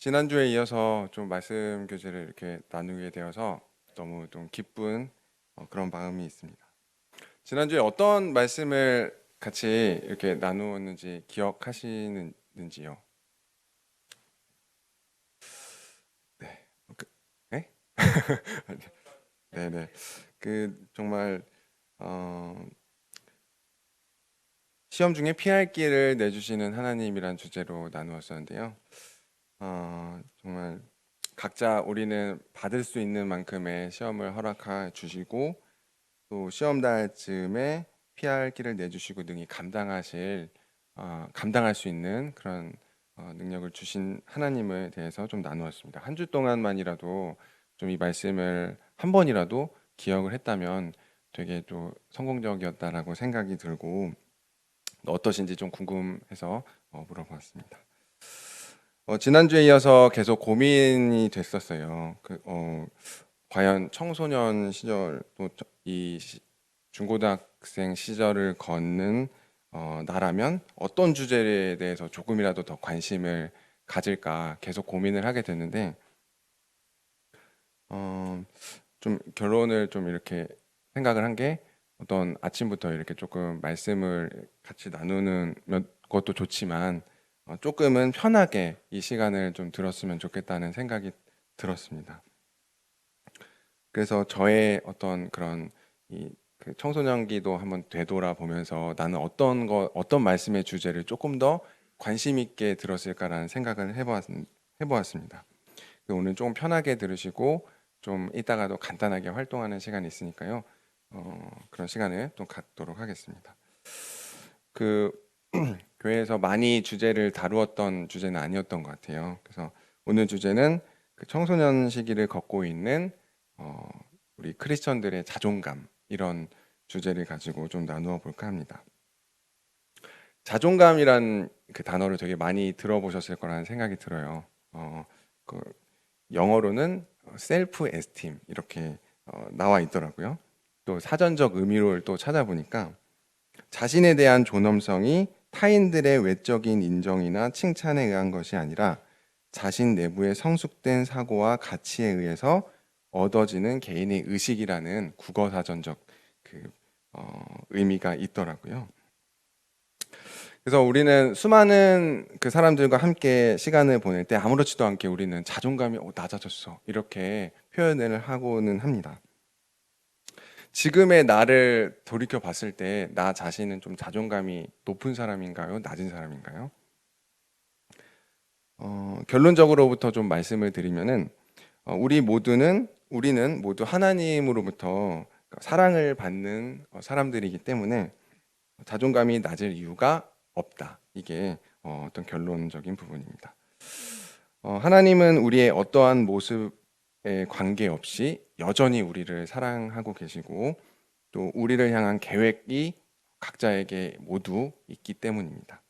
지난주에 이어서 좀 말씀 교제를 이렇게 나누게 되어서 너무 좀 기쁜 그런 마음이 있습니다. 지난주에 어떤 말씀을 같이 이렇게 나누었는지 기억하시는지요? 네. 그, 네? 네네. 정말 어, 시험 중에 피할 길을 내주시는 하나님이란 주제로 나누었었는데요. 정말 각자 우리는 받을 수 있는 만큼의 시험을 허락해 주시고 또 시험 달쯤에 피할 길을 내주시고 능히 감당할 수 있는 그런 능력을 주신 하나님에 대해서 좀 나누었습니다. 한 주 동안만이라도 좀 이 말씀을 한 번이라도 기억을 했다면 되게 또 성공적이었다라고 생각이 들고 어떠신지 좀 궁금해서 물어봤습니다. 지난주에 이어서 계속 고민이 됐었어요. 과연 청소년 시절 또 중고등학생 시절을 걷는 나라면 어떤 주제에 대해서 조금이라도 더 관심을 가질까 계속 고민을 하게 됐는데 어, 좀 결론을 좀 이렇게 생각을 한 게 어떤 아침부터 이렇게 조금 말씀을 같이 나누는 것도 좋지만 조금은 편하게 이 시간을 좀 들었으면 좋겠다는 생각이 들었습니다. 그래서 저의 어떤 그런 그 청소년기도 한번 되돌아보면서 나는 어떤 말씀의 주제를 조금 더 관심 있게 들었을까라는 생각을 해보았습니다. 오늘 조금 편하게 들으시고 좀 이따가도 간단하게 활동하는 시간이 있으니까요. 그런 시간을 또 갖도록 하겠습니다. 그 교회에서 많이 주제를 다루었던 주제는 아니었던 것 같아요. 그래서 오늘 주제는 그 청소년 시기를 걷고 있는 어, 우리 크리스천들의 자존감 이런 주제를 가지고 좀 나누어 볼까 합니다. 자존감이란 그 단어를 되게 많이 들어보셨을 거라는 생각이 들어요. 그 영어로는 셀프 에스팀 이렇게 나와 있더라고요. 또 사전적 의미를 또 찾아보니까 자신에 대한 존엄성이 타인들의 외적인 인정이나 칭찬에 의한 것이 아니라 자신 내부의 성숙된 사고와 가치에 의해서 얻어지는 개인의 의식이라는 국어사전적 의미가 있더라고요. 그래서 우리는 수많은 그 사람들과 함께 시간을 보낼 때 아무렇지도 않게 우리는 자존감이 낮아졌어 이렇게 표현을 하고는 합니다. 지금의 나를 돌이켜 봤을 때 나 자신은 좀 자존감이 높은 사람인가요? 낮은 사람인가요? 결론적으로부터 좀 말씀을 드리면은 우리는 모두 하나님으로부터 사랑을 받는 사람들이기 때문에 자존감이 낮을 이유가 없다. 이게 어떤 결론적인 부분입니다. 하나님은 우리의 어떠한 모습에 관계없이 여전히 우리를 사랑하고 계시고 또 우리를 향한 계획이 각자에게 모두 있기 때문입니다.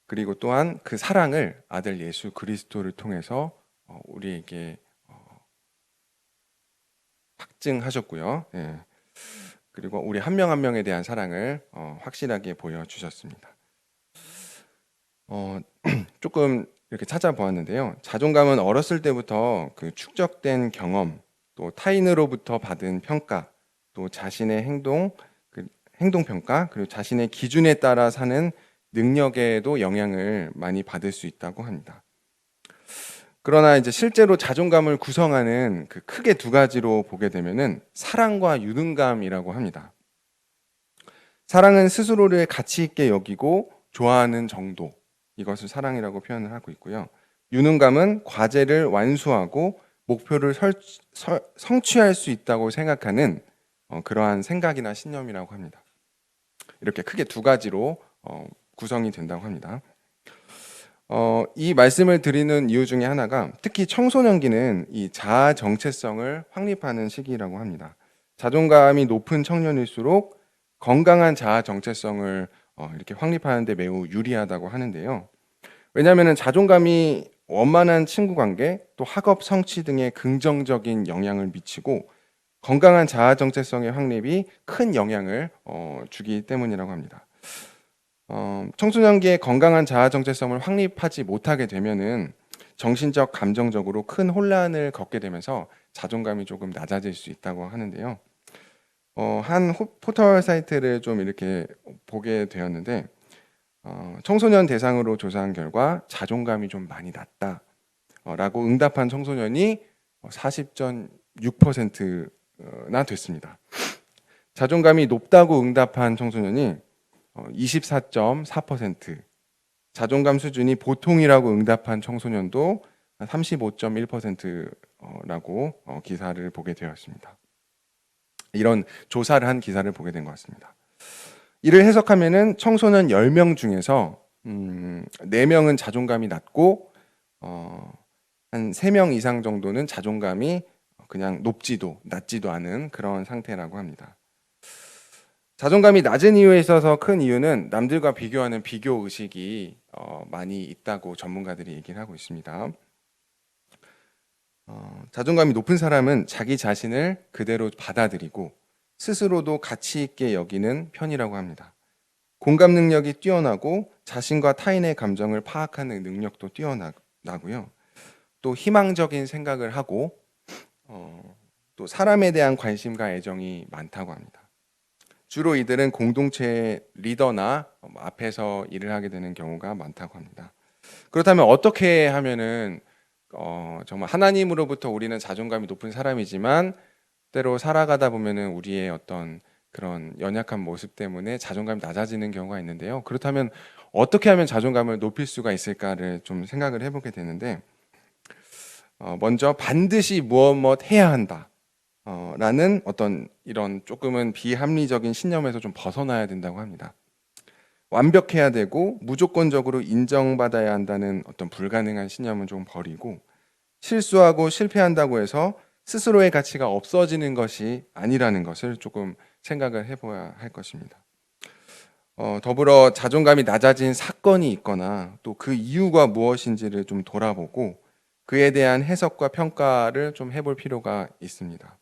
그리고 또한 그 사랑을 아들 예수 그리스도를 통해서 우리에게 확증하셨고요. 예. 그리고 우리 한 명 한 명에 대한 사랑을 확실하게 보여주셨습니다. 조금 이렇게 찾아보았는데요. 자존감은 어렸을 때부터 그 축적된 경험, 또 타인으로부터 받은 평가, 또 자신의 행동 평가, 그리고 자신의 기준에 따라 사는 능력에도 영향을 많이 받을 수 있다고 합니다. 그러나 이제 실제로 자존감을 구성하는 그 크게 두 가지로 보게 되면은 사랑과 유능감이라고 합니다. 사랑은 스스로를 가치 있게 여기고 좋아하는 정도, 이것을 사랑이라고 표현을 하고 있고요. 유능감은 과제를 완수하고 목표를 성취할 수 있다고 생각하는 그러한 생각이나 신념이라고 합니다. 이렇게 크게 두 가지로 구성이 된다고 합니다. 이 말씀을 드리는 이유 중에 하나가 특히 청소년기는 이 자아 정체성을 확립하는 시기라고 합니다. 자존감이 높은 청년일수록 건강한 자아 정체성을 이렇게 확립하는 데 매우 유리하다고 하는데요. 왜냐하면 자존감이 원만한 친구 관계, 또 학업 성취 등에 긍정적인 영향을 미치고 건강한 자아 정체성의 확립이 큰 영향을 주기 때문이라고 합니다. 청소년기에 건강한 자아 정체성을 확립하지 못하게 되면은 정신적, 감정적으로 큰 혼란을 겪게 되면서 자존감이 조금 낮아질 수 있다고 하는데요. 한 포털 사이트를 좀 이렇게 보게 되었는데, 청소년 대상으로 조사한 결과 자존감이 좀 많이 낮다라고 응답한 청소년이 40.6%나 됐습니다. 자존감이 높다고 응답한 청소년이 24.4%, 자존감 수준이 보통이라고 응답한 청소년도 35.1%라고 기사를 보게 되었습니다. 이런 조사를 한 기사를 보게 된 것 같습니다. 이를 해석하면은 청소년 10명 중에서 4명은 자존감이 낮고 한 3명 이상 정도는 자존감이 그냥 높지도 낮지도 않은 그런 상태라고 합니다. 자존감이 낮은 이유에 있어서 큰 이유는 남들과 비교하는 비교 의식이 많이 있다고 전문가들이 얘기를 하고 있습니다. 자존감이 높은 사람은 자기 자신을 그대로 받아들이고 스스로도 가치 있게 여기는 편이라고 합니다. 공감 능력이 뛰어나고 자신과 타인의 감정을 파악하는 능력도 뛰어나고요. 또 희망적인 생각을 하고 또 사람에 대한 관심과 애정이 많다고 합니다. 주로 이들은 공동체의 리더나 앞에서 일을 하게 되는 경우가 많다고 합니다. 그렇다면 어떻게 하면은 정말 하나님으로부터 우리는 자존감이 높은 사람이지만 때로 살아가다 보면은 우리의 어떤 그런 연약한 모습 때문에 자존감이 낮아지는 경우가 있는데요. 그렇다면 어떻게 하면 자존감을 높일 수가 있을까를 좀 생각을 해보게 되는데, 먼저 반드시 무엇 해야 한다. 라는 어떤 이런 조금은 비합리적인 신념에서 좀 벗어나야 된다고 합니다. 완벽해야 되고 무조건적으로 인정받아야 한다는 어떤 불가능한 신념은 좀 버리고, 실수하고 실패한다고 해서 스스로의 가치가 없어지는 것이 아니라는 것을 조금 생각을 해봐야 할 것입니다. 더불어 자존감이 낮아진 사건이 있거나 또 그 이유가 무엇인지를 좀 돌아보고 그에 대한 해석과 평가를 좀 해볼 필요가 있습니다.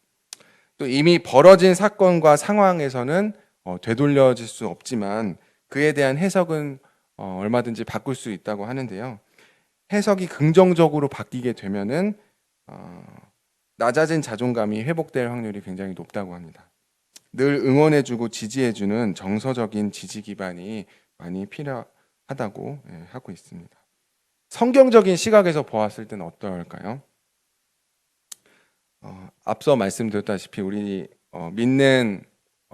또 이미 벌어진 사건과 상황에서는 되돌려질 수 없지만 그에 대한 해석은 얼마든지 바꿀 수 있다고 하는데요. 해석이 긍정적으로 바뀌게 되면은 낮아진 자존감이 회복될 확률이 굉장히 높다고 합니다. 늘 응원해주고 지지해주는 정서적인 지지 기반이 많이 필요하다고 하고 있습니다. 성경적인 시각에서 보았을 때는 어떨까요? 앞서 말씀드렸다시피 우리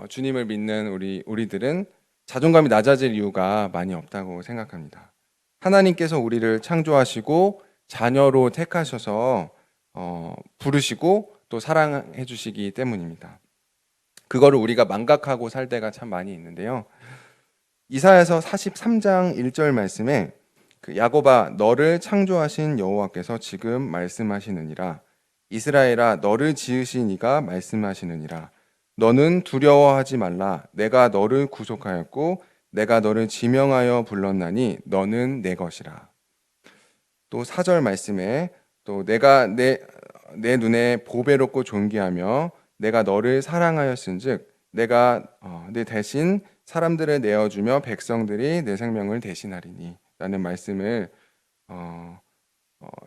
주님을 믿는 우리들은 자존감이 낮아질 이유가 많이 없다고 생각합니다. 하나님께서 우리를 창조하시고 자녀로 택하셔서 부르시고 또 사랑해 주시기 때문입니다. 그거를 우리가 망각하고 살 때가 참 많이 있는데요. 이사야서 43장 1절 말씀에 야곱아 너를 창조하신 여호와께서 지금 말씀하시느니라. 이스라엘아 너를 지으신 이가 말씀하시느니라. 너는 두려워하지 말라. 내가 너를 구속하였고 내가 너를 지명하여 불렀나니 너는 내 것이라. 또 4절 말씀에 또 내가 내 눈에 보배롭고 존귀하며 내가 너를 사랑하였은즉 내가 내 대신 사람들을 내어주며 백성들이 내 생명을 대신하리니 라는 말씀을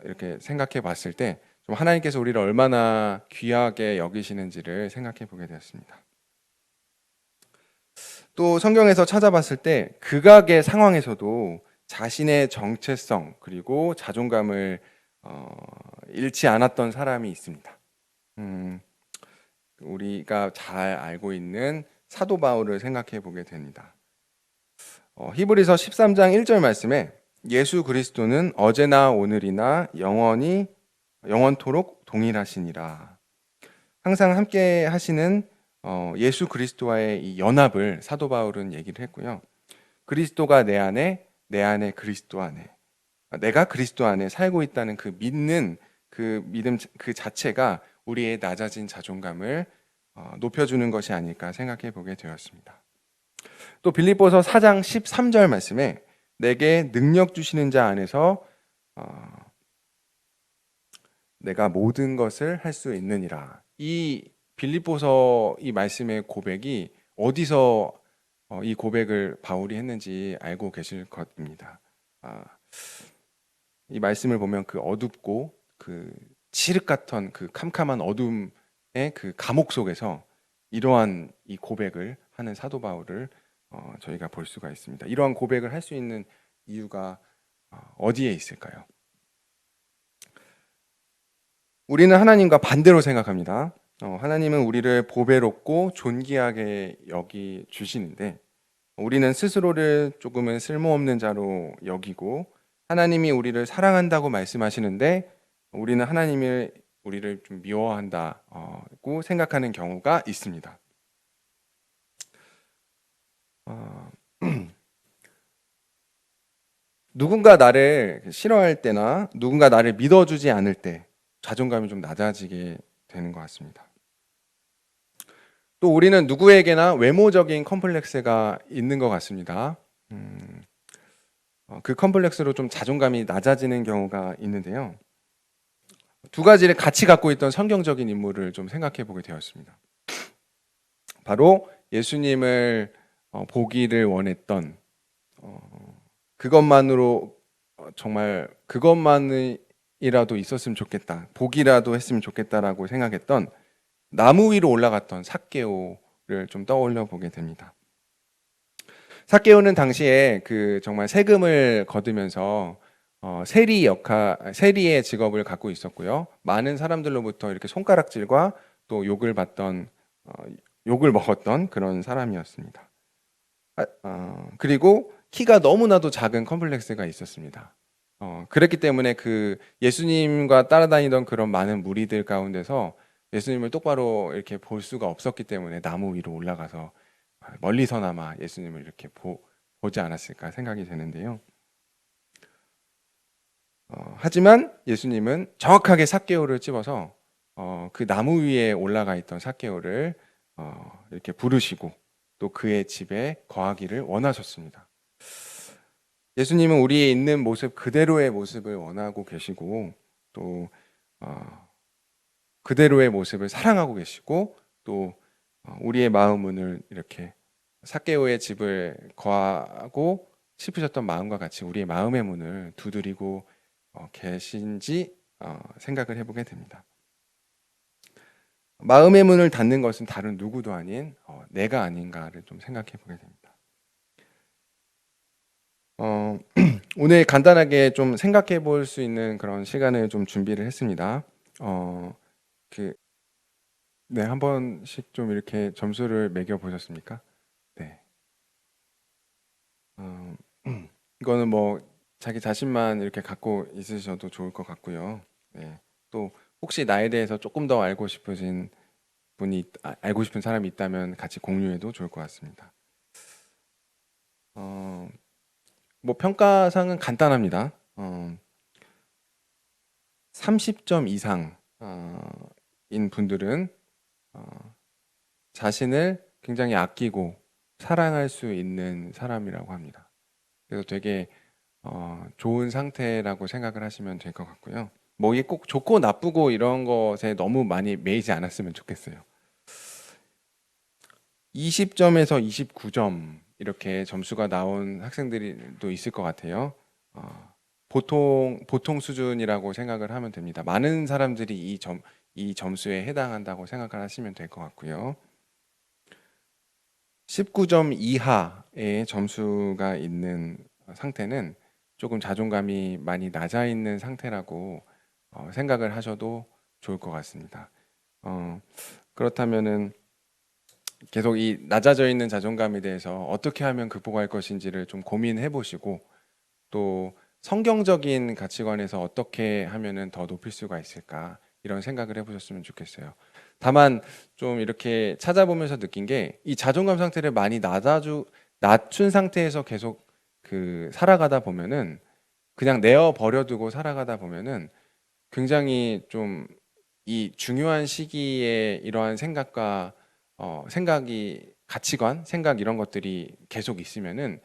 이렇게 생각해 봤을 때 좀 하나님께서 우리를 얼마나 귀하게 여기시는지를 생각해 보게 되었습니다. 또 성경에서 찾아봤을 때 극악의 상황에서도 자신의 정체성 그리고 자존감을 잃지 않았던 사람이 있습니다. 우리가 잘 알고 있는 사도 바울을 생각해 보게 됩니다. 히브리서 13장 1절 말씀에 예수 그리스도는 어제나 오늘이나 영원토록 동일하시니라. 항상 함께 하시는 예수 그리스도와의 이 연합을 사도 바울은 얘기를 했고요. 그리스도가 내 안에 그리스도 안에, 내가 그리스도 안에 살고 있다는 그 믿는 그 믿음 그 자체가 우리의 낮아진 자존감을 높여주는 것이 아닐까 생각해 보게 되었습니다. 또 빌립보서 4장 13절 말씀에 내게 능력 주시는 자 안에서 내가 모든 것을 할 수 있느니라. 이 빌립보서 이 말씀의 고백이 어디서 이 고백을 바울이 했는지 알고 계실 것입니다. 아, 이 말씀을 보면 그 어둡고 그 칠흑 같은 그 캄캄한 어둠의 그 감옥 속에서 이러한 이 고백을 하는 사도 바울을 저희가 볼 수가 있습니다. 이러한 고백을 할 수 있는 이유가 어디에 있을까요? 우리는 하나님과 반대로 생각합니다. 하나님은 우리를 보배롭고 존귀하게 여기 주시는데 우리는 스스로를 조금은 쓸모없는 자로 여기고 하나님이 우리를 사랑한다고 말씀하시는데 우리는 하나님을 우리를 좀 미워한다고 생각하는 경우가 있습니다. 어, 누군가 나를 싫어할 때나 누군가 나를 믿어주지 않을 때 자존감이 좀 낮아지게 되는 것 같습니다. 또 우리는 누구에게나 외모적인 컴플렉스가 있는 것 같습니다. 그 컴플렉스로 좀 자존감이 낮아지는 경우가 있는데요. 두 가지를 같이 갖고 있던 성경적인 인물을 좀 생각해 보게 되었습니다. 바로 예수님을 보기를 원했던 그것만으로 정말 그것만이라도 있었으면 좋겠다, 보기라도 했으면 좋겠다라고 생각했던 나무 위로 올라갔던 삭개오를 좀 떠올려 보게 됩니다. 삭개오는 당시에 그 정말 세금을 거두면서 세리의 직업을 갖고 있었고요. 많은 사람들로부터 이렇게 손가락질과 또 욕을 먹었던 그런 사람이었습니다. 그리고 키가 너무나도 작은 컴플렉스가 있었습니다. 그랬기 때문에 그 예수님과 따라다니던 그런 많은 무리들 가운데서 예수님을 똑바로 이렇게 볼 수가 없었기 때문에 나무 위로 올라가서 멀리서나마 예수님을 이렇게 보지 않았을까 생각이 되는데요. 하지만 예수님은 정확하게 삭개오를 집어서 그 나무 위에 올라가 있던 삭개오를 이렇게 부르시고 또 그의 집에 거하기를 원하셨습니다. 예수님은 우리의 있는 모습 그대로의 모습을 원하고 계시고 또 그대로의 모습을 사랑하고 계시고 또 우리의 마음 문을 이렇게 삭개오의 집을 거하고 싶으셨던 마음과 같이 우리의 마음의 문을 두드리고 계신지 생각을 해보게 됩니다. 마음의 문을 닫는 것은 다른 누구도 아닌 내가 아닌가를 좀 생각해 보게 됩니다. 오늘 간단하게 좀 생각해 볼 수 있는 그런 시간을 좀 준비를 했습니다. 그, 네, 한 번씩 좀 이렇게 점수를 매겨 보셨습니까? 네. 어, 이거는 뭐 자기 자신만 이렇게 갖고 있으셔도 좋을 것 같고요. 네. 또 혹시 나에 대해서 조금 더 알고 싶으신 알고 싶은 사람이 있다면 같이 공유해도 좋을 것 같습니다. 어, 뭐 평가상은 간단합니다. 30점 이상인 분들은 자신을 굉장히 아끼고 사랑할 수 있는 사람이라고 합니다. 그래서 되게 좋은 상태라고 생각을 하시면 될 것 같고요. 뭐 이게 꼭 좋고 나쁘고 이런 것에 너무 많이 매이지 않았으면 좋겠어요. 20점에서 29점 이렇게 점수가 나온 학생들도 있을 것 같아요. 보통 수준이라고 생각을 하면 됩니다. 많은 사람들이 이 점수에 해당한다고 생각을 하시면 될 것 같고요. 19점 이하의 점수가 있는 상태는 조금 자존감이 많이 낮아 있는 상태라고 생각을 하셔도 좋을 것 같습니다. 그렇다면은 계속 이 낮아져 있는 자존감에 대해서 어떻게 하면 극복할 것인지를 좀 고민해 보시고 또 성경적인 가치관에서 어떻게 하면은 더 높일 수가 있을까 이런 생각을 해보셨으면 좋겠어요. 다만 좀 이렇게 찾아보면서 느낀 게 이 자존감 상태를 많이 낮춘 상태에서 계속 그 살아가다 보면은 그냥 내어 버려두고 살아가다 보면은 굉장히 좀 이 중요한 시기에 이러한 생각이 가치관, 생각 이런 것들이 계속 있으면은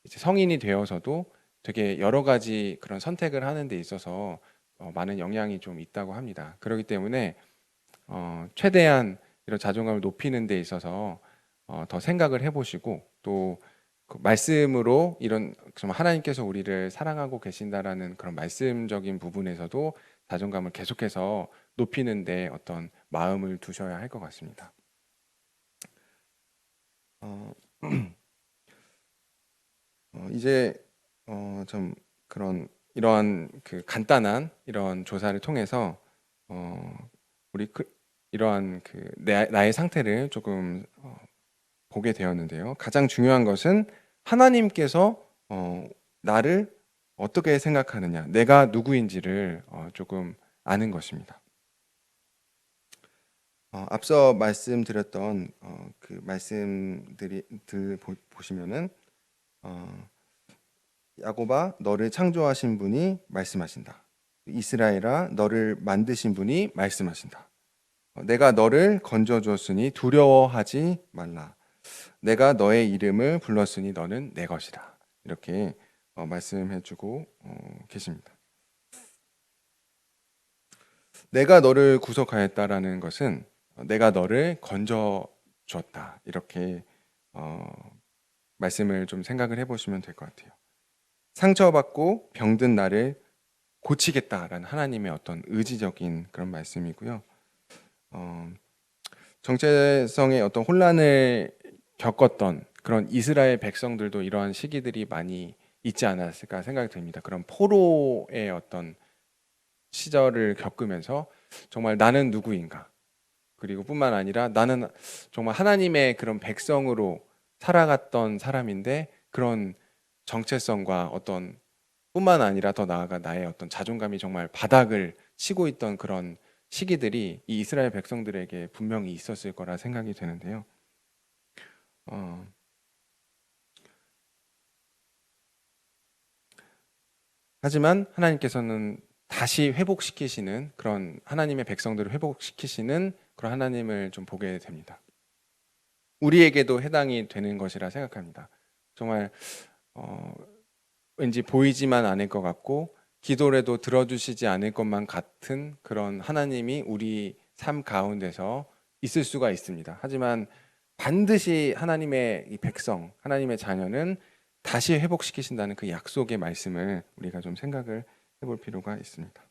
이제 성인이 되어서도 되게 여러 가지 그런 선택을 하는 데 있어서 많은 영향이 좀 있다고 합니다. 그렇기 때문에 최대한 이런 자존감을 높이는 데 있어서 더 생각을 해보시고 또 그 말씀으로 이런 좀 하나님께서 우리를 사랑하고 계신다라는 그런 말씀적인 부분에서도 자존감을 계속해서 높이는데 어떤 마음을 두셔야 할 것 같습니다. 어, 이제 좀 그런 이러한 그 간단한 이런 조사를 통해서 어, 우리 이러한 그 나의 상태를 조금 보게 되었는데요. 가장 중요한 것은 하나님께서 나를 어떻게 생각하느냐, 내가 누구인지를 조금 아는 것입니다. 앞서 말씀드렸던 그 말씀들이 보시면은 야곱아 너를 창조하신 분이 말씀하신다. 이스라엘아 너를 만드신 분이 말씀하신다. 내가 너를 건져 주었으니 두려워하지 말라. 내가 너의 이름을 불렀으니 너는 내 것이라. 이렇게 말씀해 주고 계십니다. 내가 너를 구속하였다라는 것은 내가 너를 건져 주었다. 이렇게 말씀을 좀 생각을 해보시면 될 것 같아요. 상처받고 병든 나를 고치겠다라는 하나님의 어떤 의지적인 그런 말씀이고요. 정체성의 어떤 혼란을 겪었던 그런 이스라엘 백성들도 이러한 시기들이 많이 있지 않았을까 생각이 듭니다. 그런 포로의 어떤 시절을 겪으면서 정말 나는 누구인가, 그리고 뿐만 아니라 나는 정말 하나님의 그런 백성으로 살아갔던 사람인데 그런 정체성과 어떤 뿐만 아니라 더 나아가 나의 어떤 자존감이 정말 바닥을 치고 있던 그런 시기들이 이 이스라엘 백성들에게 분명히 있었을 거라 생각이 되는데요. 어, 하지만 하나님께서는 다시 회복시키시는 그런 하나님의 백성들을 회복시키시는 그런 하나님을 좀 보게 됩니다. 우리에게도 해당이 되는 것이라 생각합니다. 정말 어, 왠지 보이지만 않을 것 같고 기도를 해도 들어주시지 않을 것만 같은 그런 하나님이 우리 삶 가운데서 있을 수가 있습니다. 하지만 반드시 하나님의 이 백성, 하나님의 자녀는 다시 회복시키신다는 그 약속의 말씀을 우리가 좀 생각을 해볼 필요가 있습니다.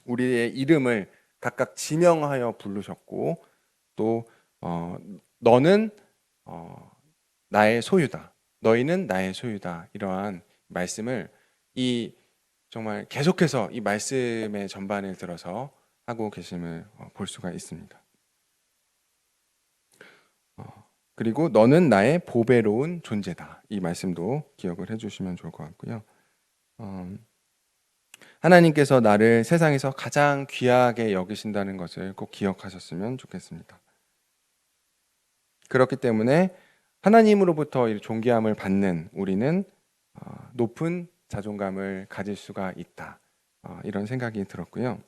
우리의 이름을 각각 지명하여 부르셨고 또 너는 나의 소유다. 너희는 나의 소유다. 이러한 말씀을 이 정말 계속해서 이 말씀의 전반을 들어서 하고 계심을 볼 수가 있습니다. 그리고 너는 나의 보배로운 존재다. 이 말씀도 기억을 해주시면 좋을 것 같고요. 하나님께서 나를 세상에서 가장 귀하게 여기신다는 것을 꼭 기억하셨으면 좋겠습니다. 그렇기 때문에 하나님으로부터 이 존귀함을 받는 우리는 높은 자존감을 가질 수가 있다. 이런 생각이 들었고요.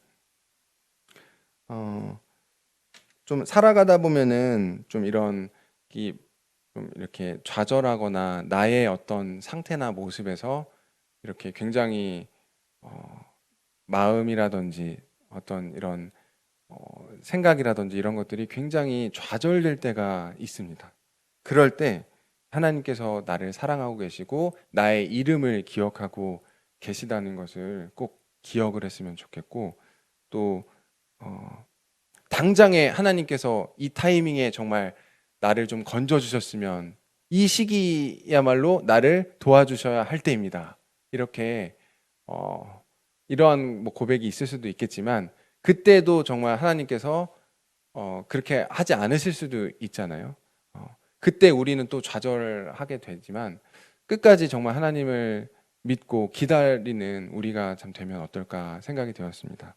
좀 살아가다 보면은 좀 좀 이렇게 좌절하거나 나의 어떤 상태나 모습에서 이렇게 굉장히 마음이라든지 어떤 이런 생각이라든지 이런 것들이 굉장히 좌절될 때가 있습니다. 그럴 때 하나님께서 나를 사랑하고 계시고 나의 이름을 기억하고 계시다는 것을 꼭 기억을 했으면 좋겠고 또 당장에 하나님께서 이 타이밍에 정말 나를 좀 건져 주셨으면 이 시기야말로 나를 도와주셔야 할 때입니다. 이렇게 이러한 뭐 고백이 있을 수도 있겠지만 그때도 정말 하나님께서 그렇게 하지 않으실 수도 있잖아요. 그때 우리는 또 좌절하게 되지만 끝까지 정말 하나님을 믿고 기다리는 우리가 참 되면 어떨까 생각이 되었습니다.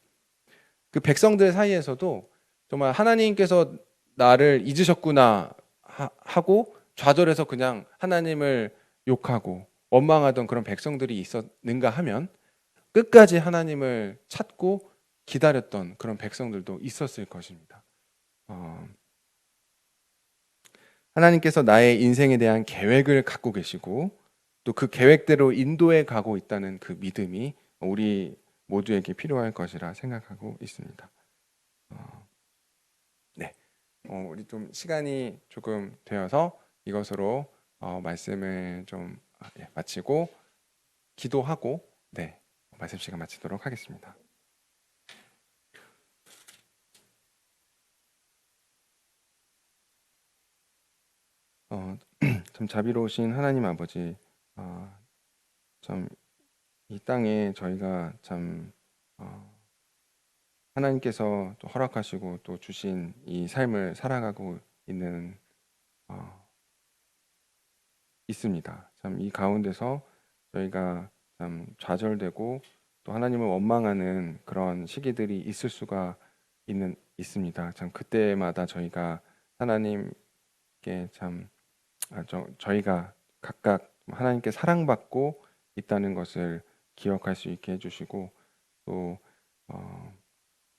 그 백성들 사이에서도 정말 하나님께서 나를 잊으셨구나 하고 좌절해서 그냥 하나님을 욕하고 원망하던 그런 백성들이 있었는가 하면 끝까지 하나님을 찾고 기다렸던 그런 백성들도 있었을 것입니다. 하나님께서 나의 인생에 대한 계획을 갖고 계시고 또 그 계획대로 인도해 가고 있다는 그 믿음이 우리 모두에게 필요할 것이라 생각하고 있습니다. 네, 우리 좀 시간이 조금 되어서 이것으로 말씀을 좀 마치고 기도하고 말씀 시간 마치도록 하겠습니다. 참 자비로우신 하나님 아버지, 참 이 땅에 저희가 참 하나님께서 또 허락하시고 또 주신 이 삶을 살아가고 있는 어, 있습니다. 참 이 가운데서 저희가 참 좌절되고 또 하나님을 원망하는 그런 시기들이 있을 수가 있습니다. 참 그때마다 저희가 하나님께 참 저희가 각각 하나님께 사랑받고 있다는 것을 기억할 수 있게 해주시고 또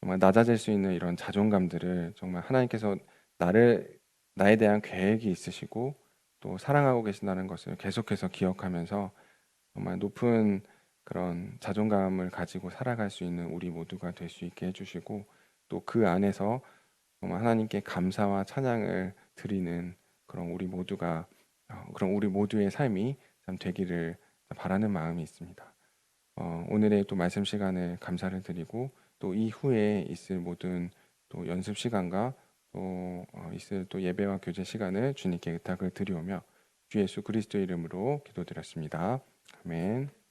정말 낮아질 수 있는 이런 자존감들을 정말 하나님께서 나에 대한 계획이 있으시고 또 사랑하고 계신다는 것을 계속해서 기억하면서 정말 높은 그런 자존감을 가지고 살아갈 수 있는 우리 모두가 될 수 있게 해주시고 또 그 안에서 정말 하나님께 감사와 찬양을 드리는 그런 우리 모두의 삶이 참 되기를 바라는 마음이 있습니다. 오늘의 또 말씀 시간을 감사를 드리고 또 이후에 있을 모든 또 연습 시간과 또 있을 또 예배와 교제 시간을 주님께 의탁을 드리오며 주 예수 그리스도 이름으로 기도드렸습니다. 아멘.